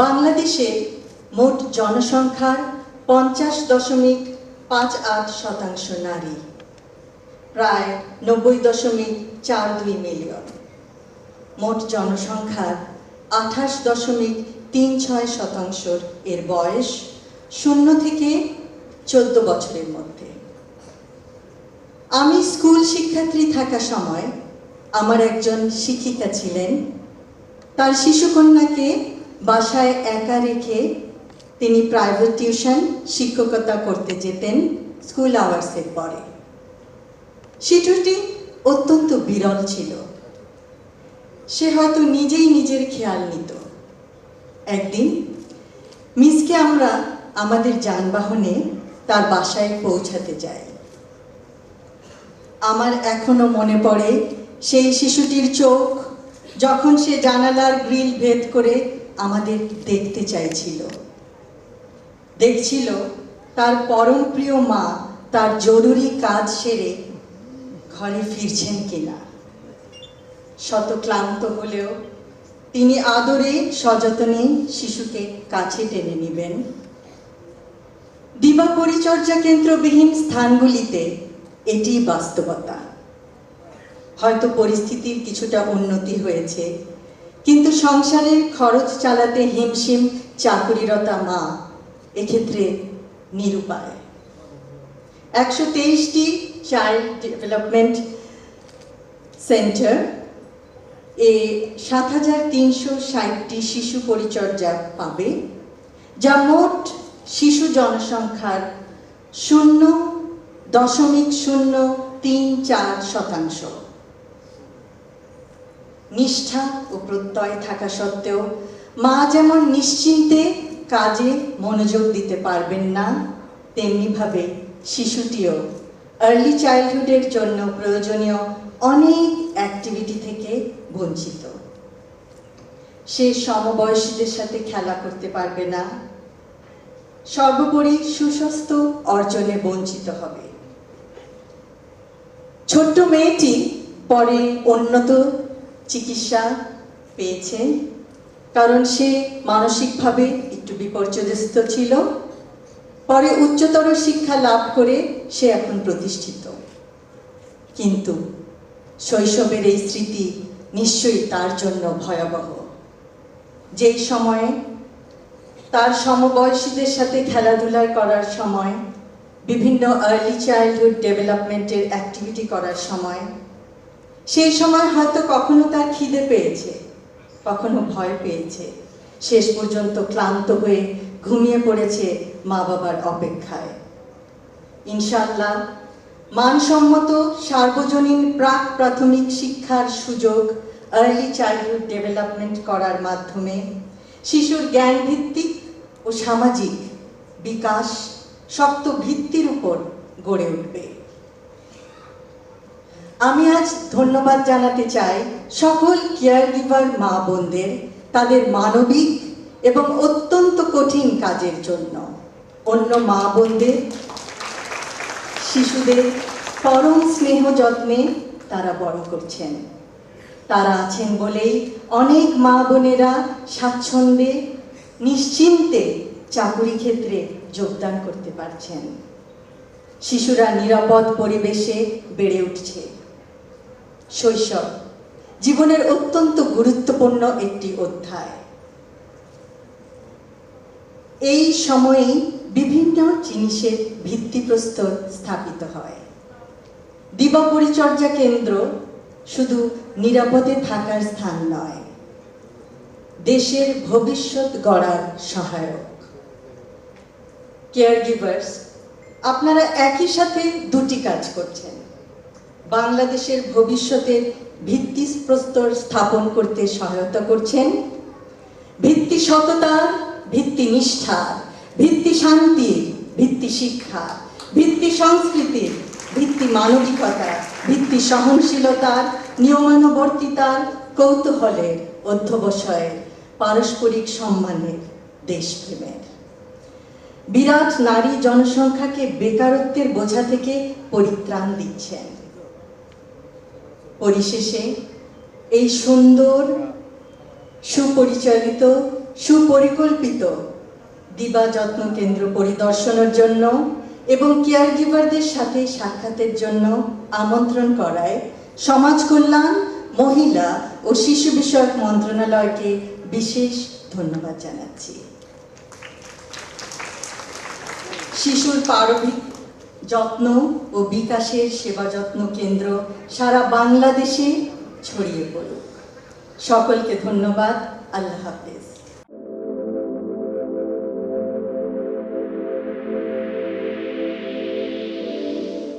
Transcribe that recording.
বাংলাদেশে মোট জনসংখ্যার 50.58% নারী, প্রায় 90.42 মিলিয়ন। মোট জনসংখ্যার 28.36% এর বয়স 0 থেকে 14 বছরের মধ্যে। আমি স্কুল শিক্ষার্থী থাকা সময় আমার একজন শিক্ষিকা ছিলেন। তার শিশুকন্যাকে বাসায় একা রেখে তিনি প্রাইভেট টিউশন শিক্ষকতা করতে যেতেন স্কুল আওয়ার্সের পরে। শিশুটি অত্যন্ত বিরল ছিল। সে হয়তো নিজেই নিজের খেয়াল নিত। একদিন মিসকে আমরা আমাদের যানবাহনে তার বাসায় পৌঁছাতে যাই। আমার এখনো মনে পড়ে সেই শিশুটির চোখ যখন সে জানালার গ্রিল ভেদ করে আমাদের দেখতে চাইছিল। দেখছিল তার পরম প্রিয় মা তার জরুরি কাজ সেরে ঘরে ফিরছেন কিনা। শত ক্লান্ত হলেও তিনি আদরে সযত্নে শিশুকে কাছে টেনে নেবেন। দিবা পরিচর্যা কেন্দ্রবিহীন স্থানগুলিতে এটি বাস্তবতা। হয়তো পরিস্থিতির কিছুটা উন্নতি হয়েছে, কিন্তু সংসারের খরচ চালাতে হিমশিম চাকুরিরতা মা এক্ষেত্রে নিরুপায়। 123টি চাইল্ড ডেভেলপমেন্ট সেন্টার এ 7360টি শিশু পরিচর্যা পাবে, যা মোট শিশু জনসংখ্যার 0.034%। নিষ্ঠা ও প্রত্যয় থাকা সত্ত্বেও মা যেমন নিশ্চিন্তে কাজে মনোযোগ দিতে পারবেন না, তেমনিভাবে শিশুটিও আর্লি চাইল্ডহুডের জন্য প্রয়োজনীয় অনেক অ্যাক্টিভিটি থেকে বঞ্চিত। সে সমবয়সীদের সাথে খেলা করতে পারবে না, সর্বোপরি সুস্বাস্থ্য অর্জনে বঞ্চিত হবে। ছোট্ট মেয়েটি পরে উন্নত চিকিৎসা পেয়েছে, কারণ সে মানসিকভাবে একটু বিপর্যস্ত ছিল। পরে উচ্চতর শিক্ষা লাভ করে সে এখন প্রতিষ্ঠিত। কিন্তু শৈশবের এই স্মৃতি নিশ্চয়ই তার জন্য ভয়াবহ। যেই সময়ে তার সমবয়সীদের সাথে খেলাধুলা করার সময়, বিভিন্ন আর্লি চাইল্ডহুড ডেভেলপমেন্টের অ্যাক্টিভিটি করার সময়, সেই সময় হয়তো কখনো তার খিদে পেয়েছে, কখনো ভয় পেয়েছে, শেষ পর্যন্ত ক্লান্ত হয়ে ঘুমিয়ে পড়েছে মা বাবার অপেক্ষায়। ইনশাআল্লাহ মানসম্মত সার্বজনীন প্রাক প্রাথমিক শিক্ষার সুযোগ আর্লি চাইল্ডহুড ডেভেলপমেন্ট করার মাধ্যমে শিশুর জ্ঞান ভিত্তিক ও সামাজিক বিকাশ শক্ত ভিত্তির উপর গড়ে উঠবে। আমি আজ ধন্যবাদ জানাতে চাই সকল কেয়ার গিভার মা বোনদের তাদের মানবিক এবং অত্যন্ত কঠিন কাজের জন্য। অন্য মা বোনদের শিশুদের পরম স্নেহ যত্নে তারা বড় করছেন। তারা আছেন বলেই অনেক মা বোনেরা স্বাচ্ছন্দ্যে নিশ্চিন্তে চাকুরি ক্ষেত্রে যোগদান করতে পারছেন। শিশুরা নিরাপদ পরিবেশে বেড়ে উঠছে। শৈশব জীবনের অত্যন্ত গুরুত্বপূর্ণ একটি অধ্যায়। এই সময়েই বিভিন্ন জিনিসের ভিত্তিপ্রস্তর স্থাপিত হয়। দিবা পরিচর্যা কেন্দ্র শুধু নিরাপদে থাকার স্থান নয়, দেশের ভবিষ্যৎ গড়ার সহায়ক। কেয়ার গিভার্স, আপনারা একই সাথে দুটি কাজ করছেন। বাংলাদেশের ভবিষ্যতের ভিত্তিপ্রস্তর স্থাপন করতে সহায়তা করছেন। ভিত্তি সততার, ভিত্তি নিষ্ঠার, ভিত্তি শান্তির, ভিত্তি শিক্ষা, ভিত্তি সংস্কৃতির, ভিত্তি মানবিকতার, ভিত্তি সহনশীলতার, নিয়মানুবর্তিতার, কৌতূহলের, অধ্যবসায়ের, পারস্পরিক সম্মানের, দেশপ্রেমের। বিরাট নারী জনসংখ্যাকে বেকারত্বের বোঝা থেকে পরিত্রাণ দিচ্ছেন। পরিশেষে এই সুন্দর, সুপরিচালিত, সুপরিকল্পিত দিবা যত্ন কেন্দ্র পরিদর্শনের জন্য এবং কেয়ার গিভারদের সাথে সাক্ষাতের জন্য আমন্ত্রণ করায় সমাজ কল্যাণ, মহিলা ও শিশু বিষয়ক মন্ত্রণালয়কে বিশেষ ধন্যবাদ জানাচ্ছি। শিশুর পারবিক যত্ন ও বিকাশের সেবা যত্ন কেন্দ্র সারা বাংলাদেশে ছড়িয়ে পড়ুক। সকলকে ধন্যবাদ। আল্লাহ হাফেজ।